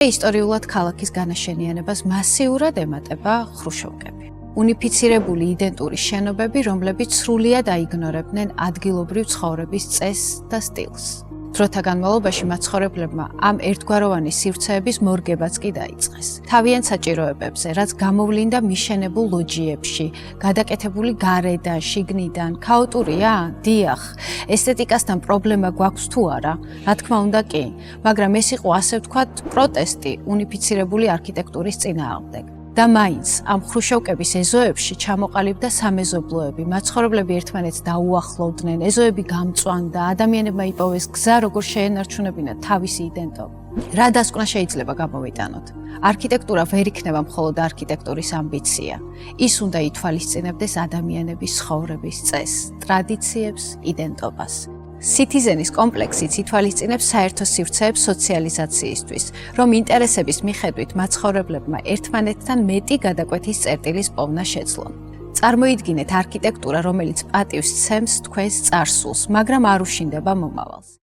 ისტორიულად ქალაქის განაშენიანებას მასიურად ემატება ხრუშოვკები. უნიფიცირებული იდენტური შენობები, რომლებიც სრულიად აიგნორებდნენ ადგილობრივ ცხოვრების წესს და სტილს. დროთა განმავლობაში მაცხოვრებლებმა ამ ერთგვაროვანი სივრცეების მორგებაც კი დაიწყეს. თავიანთ საჭიროებებზე, რაც გამოვლინდა მიშენებულ ლოჯიებში, გადაკეთებული გარედან, შიგნიდან, ქაოტურია? დიახ, ესთეტიკასთან პრობლემა გვაქვს თუ არა? რა თქმა უნდა კი, მაგრამ ეს იყო ასე ვთქვათ პროტესტი უნიფიცირებული არქიტექტურის წინააღმდეგ. და მაინც ამ ხრუშოვკების ეზოებში ჩამოყალიბდა სამეზობლოები, მაცხოვრებლები ერთმანეთს დაუახლოვდნენ, ეზოები გამწვანდა, ადამიანებმა იპოვეს გზა, როგორ შეენარჩუნებინათ თავისი იდენტობა. რა დასკვნა შეიძლება გამოვიტანოთ? არქიტექტურა ვერ იქნება მხოლოდ არქიტექტურის ამბიცია. ის უნდა ითვალისწინებდეს ადამიანების ცხოვრების წესს, ტრადიციებს, იდენტობას. Citizen-ის კომპლექსიც ითვალისწინებს საერთო სივრცეებს სოციალიზაციისთვის, რომ ინტერესების მიხედვით მაცხოვრებლებმა ერთმანეთთან მეტი გადაკვეთის წერტილის პოვნა შეძლონ. წარმოიდგინეთ არქიტექტურა, რომელიც პატივს სცემს თქვენს წარსულს, მაგრამ არ უშინდება მომავალს.